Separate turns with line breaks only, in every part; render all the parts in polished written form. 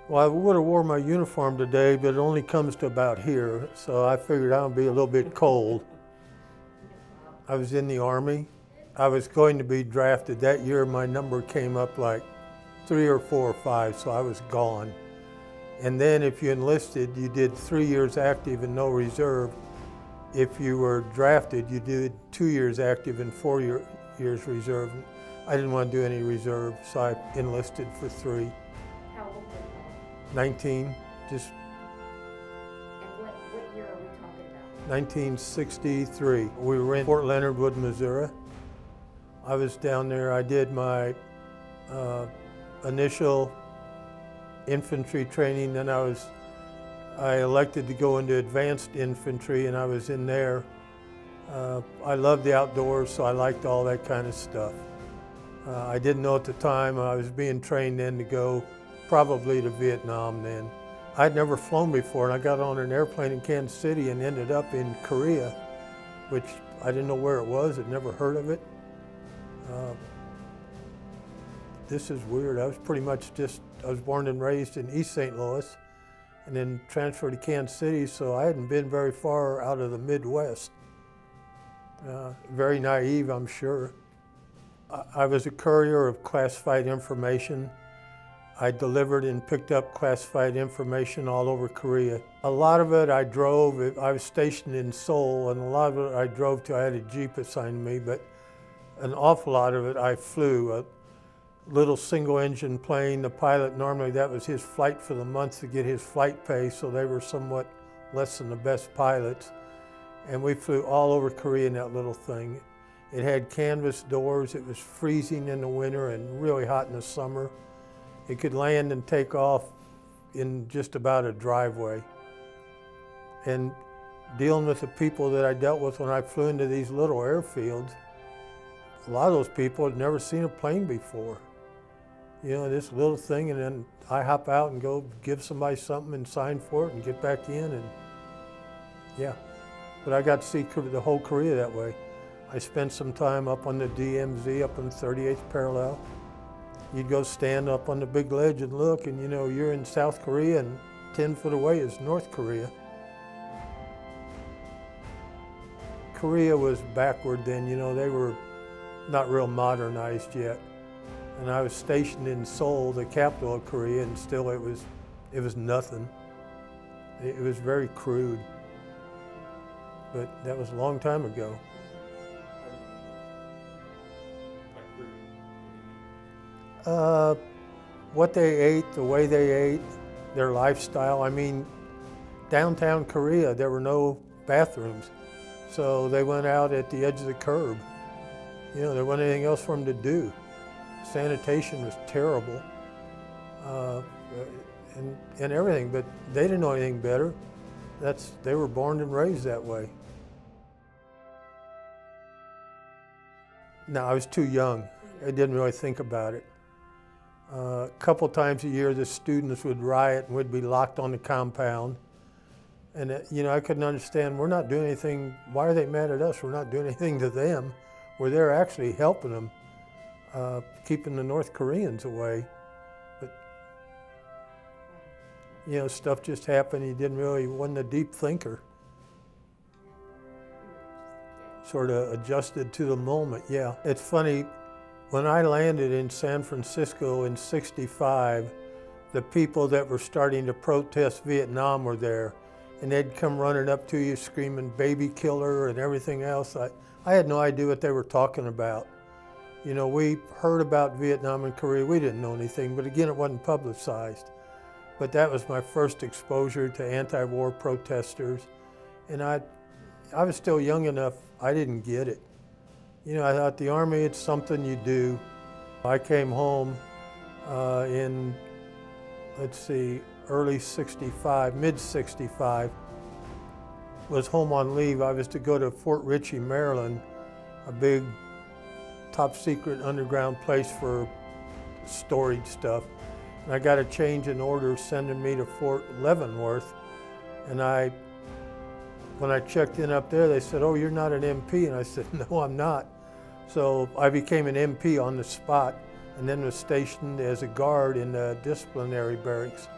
Well, I would have wore my uniform today, but it only comes to about here, so I figured I would be a little bit cold. I was in the Army. I was going to be drafted. That year my number came up like 3 or 4 or 5, so I was gone. And then if you enlisted, you did 3 years active and no reserve. If you were drafted, you did 2 years active and 4 years reserve. I didn't want to do any reserve, so I enlisted for 3.
How old were you?
19, just
And what year are we talking about?
1963. We were in Fort Leonard Wood, Missouri. I was down there. I did my initial infantry training, then I elected to go into advanced infantry, and I was in there. I loved the outdoors, so I liked all that kind of stuff. I didn't know at the time I was being trained then to go probably to Vietnam then. I'd never flown before, and I got on an airplane in Kansas City and ended up in Korea, which I didn't know where it was. I'd never heard of it. This is weird. I was pretty much I was born and raised in East St. Louis and then transferred to Kansas City, so I hadn't been very far out of the Midwest. Very naive, I'm sure. I was a courier of classified information. I delivered and picked up classified information all over Korea. A lot of it I drove. I was stationed in Seoul, and a lot of it I drove to. I had a Jeep assigned to me, but an awful lot of it I flew. A little single-engine plane. The pilot, normally that was his flight for the month to get his flight pay, so they were somewhat less than the best pilots. And we flew all over Korea in that little thing. It had canvas doors. It was freezing in the winter and really hot in the summer. It could land and take off in just about a driveway. And dealing with the people that I dealt with when I flew into these little airfields, a lot of those people had never seen a plane before. You know, this little thing, and then I hop out and go give somebody something and sign for it and get back in, and yeah. But I got to see the whole Korea that way. I spent some time up on the DMZ, up on 38th parallel. You'd go stand up on the big ledge and look, and you know, you're in South Korea, and 10 foot away is North Korea. Korea was backward then, you know, they were not real modernized yet. And I was stationed in Seoul, the capital of Korea, and still it was nothing. It was very crude. But that was a long time ago. What they ate, the way they ate, their lifestyle. I mean, downtown Korea, there were no bathrooms. So they went out at the edge of the curb. You know, there wasn't anything else for them to do. Sanitation was terrible, and everything, but they didn't know anything better. They were born and raised that way. No, I was too young. I didn't really think about it. A couple times a year, the students would riot and we'd be locked on the compound. And you know, I couldn't understand, we're not doing anything, why are they mad at us? We're not doing anything to them. We're there actually helping them, keeping the North Koreans away. But, you know, stuff just happened. He wasn't a deep thinker. Sort of adjusted to the moment, yeah. It's funny, when I landed in San Francisco in '65, the people that were starting to protest Vietnam were there, and they'd come running up to you screaming baby killer and everything else. I had no idea what they were talking about. You know, we heard about Vietnam and Korea. We didn't know anything, but again, it wasn't publicized. But that was my first exposure to anti-war protesters. And I was still young enough, I didn't get it. You know, I thought the Army, it's something you do. I came home in, early '65, mid '65. Was home on leave. I was to go to Fort Ritchie, Maryland, a big top secret underground place for storage stuff. And I got a change in order sending me to Fort Leavenworth. And when I checked in up there, they said, "Oh, you're not an MP." And I said, "No, I'm not." So I became an MP on the spot, and then was stationed as a guard in the disciplinary barracks.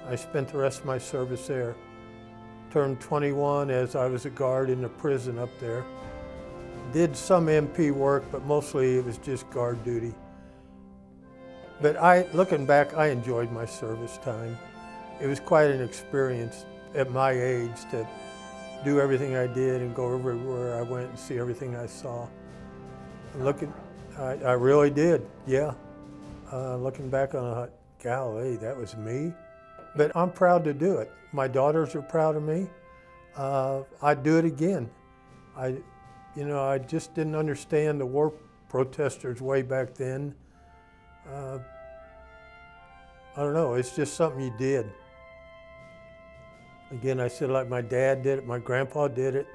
I spent the rest of my service there. Turned 21 as I was a guard in the prison up there. Did some MP work, but mostly it was just guard duty. But looking back, I enjoyed my service time. It was quite an experience at my age to do everything I did and go everywhere I went and see everything I saw. I really did, yeah. Looking back on it, I thought, golly, that was me. But I'm proud to do it. My daughters are proud of me. I'd do it again. I just didn't understand the war protesters way back then. I don't know, it's just something you did. Again, I said like my dad did it, my grandpa did it.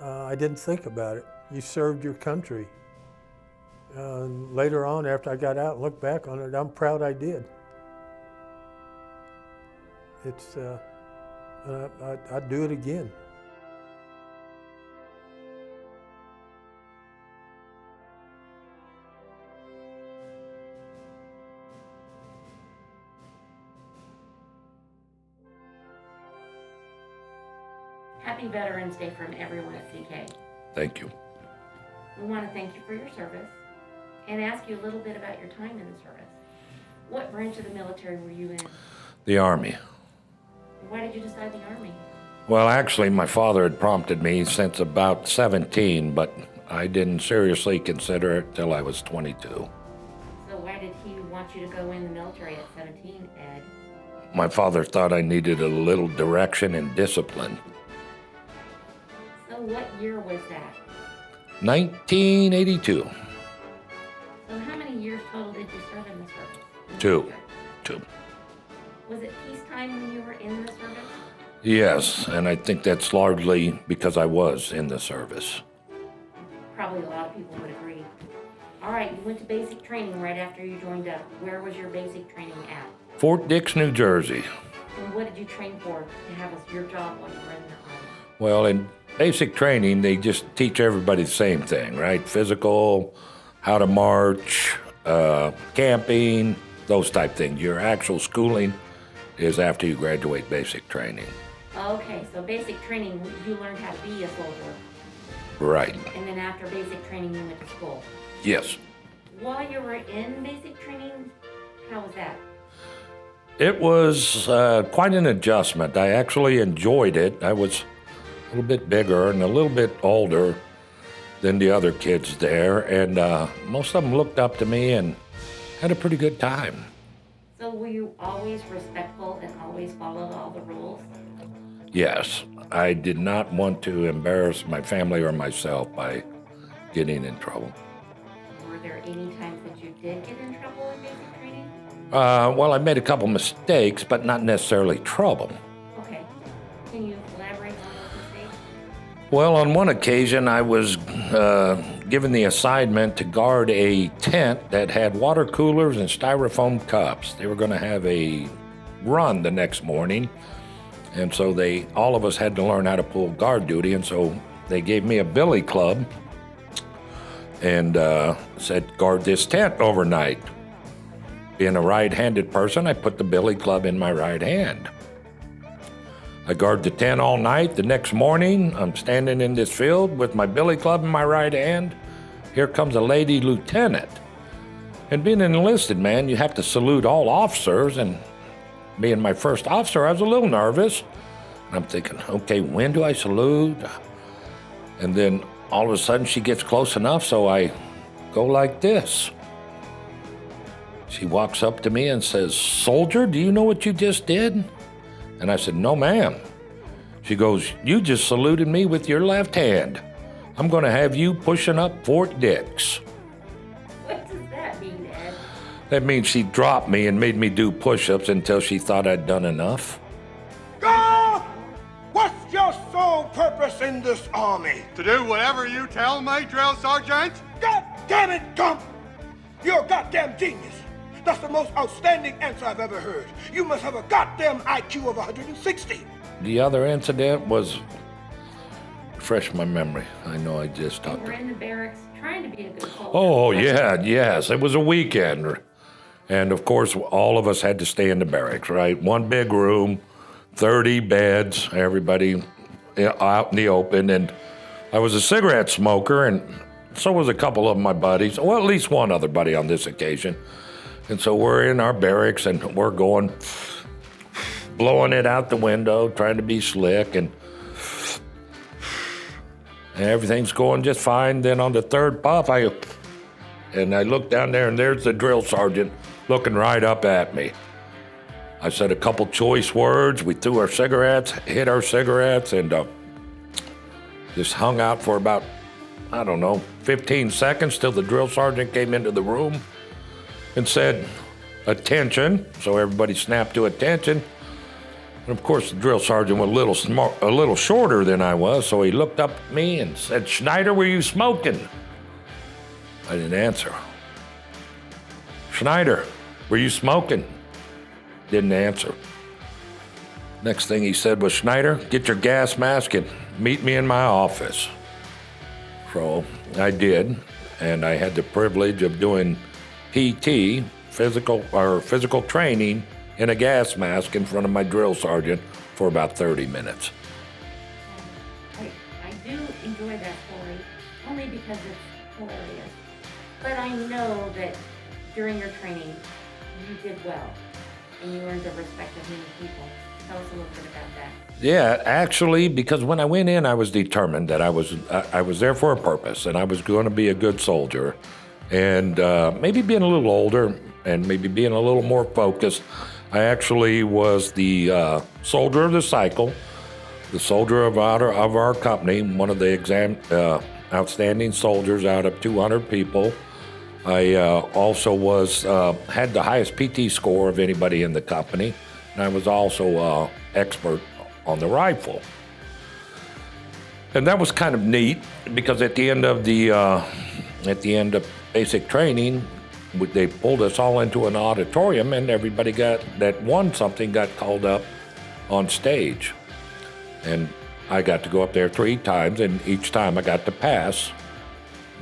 I didn't think about it. You served your country. Later on, after I got out and looked back on it, I'm proud I did. I'd do it again.
Happy Veterans Day from everyone at CK.
Thank you.
We want to thank you for your service and ask you a little bit about your time in the service. What branch of the military were you in?
The Army.
Why did you decide the Army?
Well, actually, my father had prompted me since about 17, but I didn't seriously consider it till I was 22.
So why did he want you to go in the military at 17, Ed?
My father thought I needed a little direction and discipline.
So what year was that?
1982.
So how many years total did you serve in the service?
Two.
Was it peacetime when you were in the service?
Yes, and I think that's largely because I was in the service.
Probably a lot of people would agree. All right, you went to basic training right after you joined up. Where was your basic training at?
Fort Dix, New Jersey.
And what did you train for to have your job while you were in the Army?
Well, in basic training, they just teach everybody the same thing, right? Physical, how to march, camping, those type things. Your actual schooling is after you graduate basic training.
Okay, so basic training, you learned how to be a soldier.
Right.
And then after basic training, you went to school.
Yes.
While you were in basic training, how was that?
It was quite an adjustment. I actually enjoyed it. I was a little bit bigger and a little bit older than the other kids there, and most of them looked up to me and had a pretty good time.
So were you always respectful and always followed all the rules?
Yes, I did not want to embarrass my family or myself by getting in trouble.
Were there any times that you did get in trouble in basic training?
Well, I made a couple mistakes, but not necessarily trouble.
Okay. Can you elaborate on those mistakes?
Well, on one occasion, I was given the assignment to guard a tent that had water coolers and styrofoam cups. They were going to have a run the next morning, and so all of us had to learn how to pull guard duty, and so they gave me a billy club and said, guard this tent overnight. Being a right-handed person, I put the billy club in my right hand. I guard the tent all night. The next morning, I'm standing in this field with my billy club in my right hand. Here comes a lady lieutenant. And being an enlisted man, you have to salute all officers, and being my first officer, I was a little nervous. And I'm thinking, okay, when do I salute? And then all of a sudden she gets close enough, so I go like this. She walks up to me and says, "Soldier, do you know what you just did?" And I said, "No, ma'am." She goes, "You just saluted me with your left hand. I'm going to have you pushing up Fort Dix."
What does that mean, Ed?
That means she dropped me and made me do push-ups until she thought I'd done enough.
Go! What's your sole purpose in this army?
To do whatever you tell me, drill sergeant.
God damn it, Gump! You're a goddamn genius. That's the most outstanding answer I've ever heard. You must have a goddamn IQ of 160.
The other incident was, refresh my memory. I know I just
You
talked.
were in the barracks trying to be a good soldier.
Oh, yeah, yes. It was a weekend. And of course, all of us had to stay in the barracks, right? One big room, 30 beds, everybody out in the open. And I was a cigarette smoker, and so was a couple of my buddies. Well, at least one other buddy on this occasion. And so we're in our barracks, and we're going, blowing it out the window, trying to be slick, and everything's going just fine. Then on the third puff, I look down there, and there's the drill sergeant looking right up at me. I said a couple choice words. We threw our cigarettes, hit our cigarettes, and just hung out for about, 15 seconds till the drill sergeant came into the room and said, "Attention." So everybody snapped to attention. And of course, the drill sergeant was a little shorter than I was, so he looked up at me and said, "Schneider, were you smoking?" I didn't answer. "Schneider, were you smoking?" Didn't answer. Next thing he said was, "Schneider, get your gas mask and meet me in my office." So I did, and I had the privilege of doing PT, physical training, in a gas mask in front of my drill sergeant for about 30 minutes.
I do enjoy that story, only because it's hilarious. But I know that during your training, you did well, and you earned the respect of many people. Tell us a little bit about that.
Yeah, actually, because when I went in, I was determined that I was there for a purpose, and I was going to be a good soldier. And maybe being a little older and maybe being a little more focused, I actually was the soldier of the cycle, the soldier of our company, one of the outstanding soldiers out of 200 people. I also had the highest PT score of anybody in the company, and I was also expert on the rifle. And that was kind of neat because at the end of basic training, they pulled us all into an auditorium, and everybody that won something got called up on stage. And I got to go up there 3 times, and each time I got to pass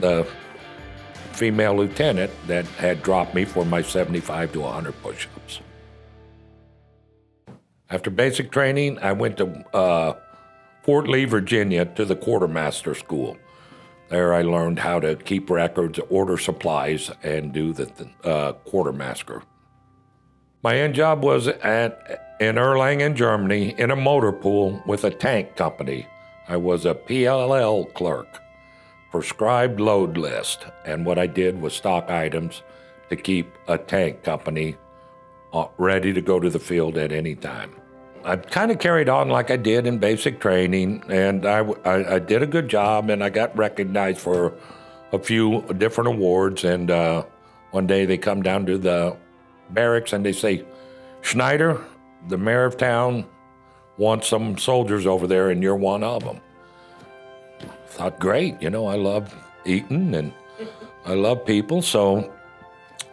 the female lieutenant that had dropped me for my 75 to 100 push-ups. After basic training, I went to Fort Lee, Virginia, to the quartermaster school. There I learned how to keep records, order supplies, and do the quartermaster. My end job was in Erlangen, Germany, in a motor pool with a tank company. I was a PLL clerk, prescribed load list, and what I did was stock items to keep a tank company ready to go to the field at any time. I kind of carried on like I did in basic training, and I did a good job, and I got recognized for a few different awards. And one day they come down to the barracks and they say, "Schneider, the mayor of town wants some soldiers over there, and you're one of them." I thought, great, I love eating and I love people. So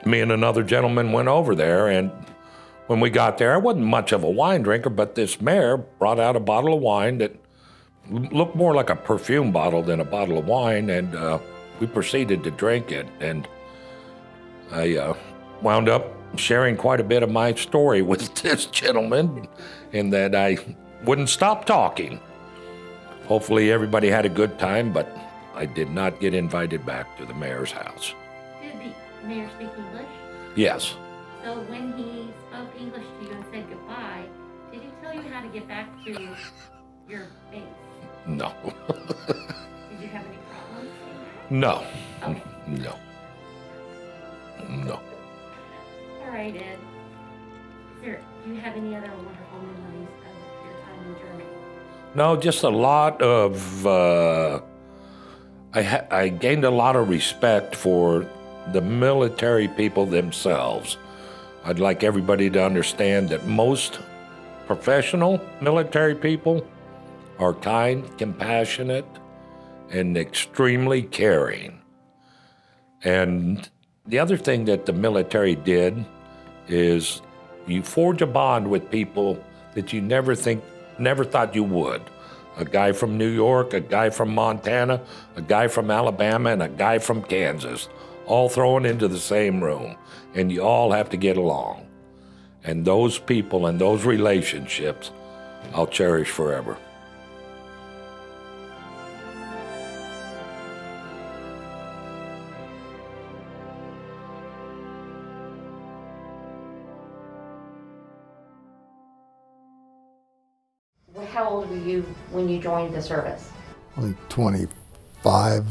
me and another gentleman went over there, and when we got there, I wasn't much of a wine drinker, but this mayor brought out a bottle of wine that looked more like a perfume bottle than a bottle of wine, and we proceeded to drink it. And I wound up sharing quite a bit of my story with this gentleman, in that I wouldn't stop talking. Hopefully everybody had a good time, but I did not get invited back to the mayor's house.
Did the mayor speak English?
Yes.
So when he spoke English to you and said goodbye, did he tell you how to get back to your base?
No.
Did you have any problems?
No.
Okay.
No.
All right, Ed. Do you have any other wonderful memories of your time in Germany?
No, just a lot of, I gained a lot of respect for the military people themselves. I'd like everybody to understand that most professional military people are kind, compassionate, and extremely caring. And the other thing that the military did is you forge a bond with people that you never thought you would. A guy from New York, a guy from Montana, a guy from Alabama, and a guy from Kansas, all thrown into the same room, and you all have to get along. And those people and those relationships I'll cherish forever.
How old were you when you joined the service?
Like 25,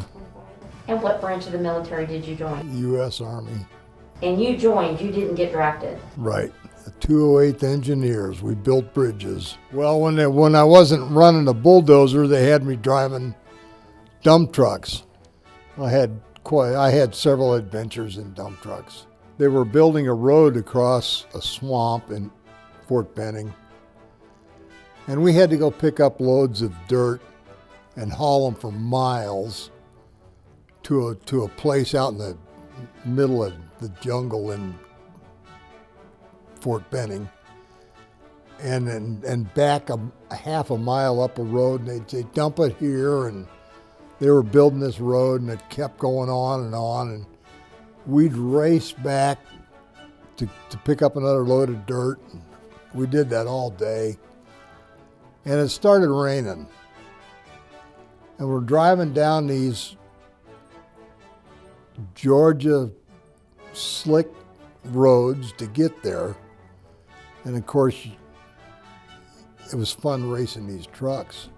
And what branch of the military did you join?
U.S. Army.
And you joined, you didn't get drafted.
Right. The 208th Engineers. We built bridges. Well, when I wasn't running a bulldozer, they had me driving dump trucks. I had several adventures in dump trucks. They were building a road across a swamp in Fort Benning. And we had to go pick up loads of dirt and haul them for miles to a place out in the middle of the jungle in Fort Benning, and back a half a mile up a road, and they'd say, dump it here, and they were building this road, and it kept going on, and we'd race back to pick up another load of dirt. We did that all day. And it started raining. And we're driving down these Georgia slick roads to get there. And of course, it was fun racing these trucks.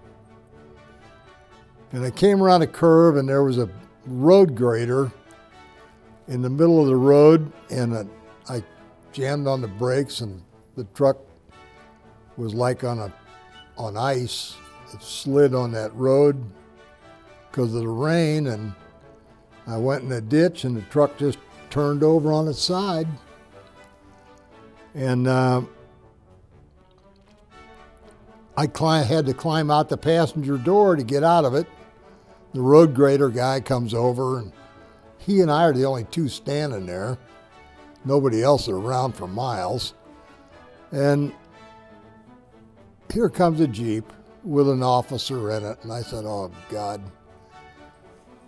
And I came around a curve and there was a road grader in the middle of the road, and I jammed on the brakes, and the truck was like on ice. It slid on that road because of the rain, and I went in a ditch, and the truck just turned over on its side. And I had to climb out the passenger door to get out of it. The road grader guy comes over, and he and I are the only two standing there. Nobody else is around for miles. And here comes a Jeep with an officer in it, and I said, oh God,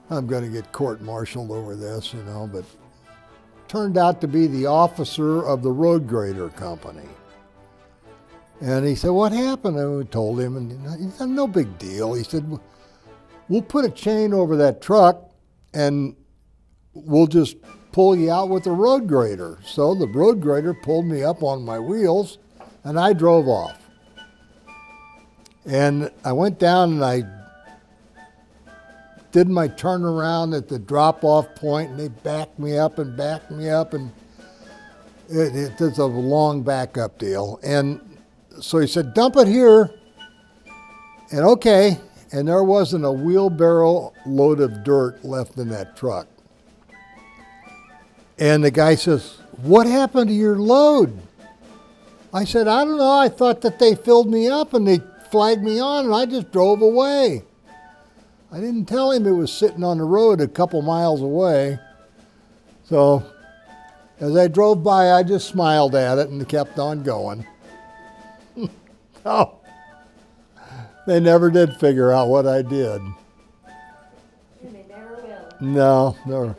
I'm going to get court-martialed over this, but turned out to be the officer of the road grader company. And he said, what happened? And we told him, and he said, no big deal. He said, we'll put a chain over that truck, and we'll just pull you out with the road grader. So the road grader pulled me up on my wheels, and I drove off. And I went down and I did my turnaround at the drop-off point, and they backed me up, and it's a long backup deal. And so he said, dump it here. And okay, and there wasn't a wheelbarrow load of dirt left in that truck. And the guy says, what happened to your load? I said, I don't know, I thought that they filled me up and they flagged me on, and I just drove away. I didn't tell him it was sitting on the road a couple miles away. So as I drove by, I just smiled at it and kept on going. Oh, they never did figure out what I did.
They never will.
No, never.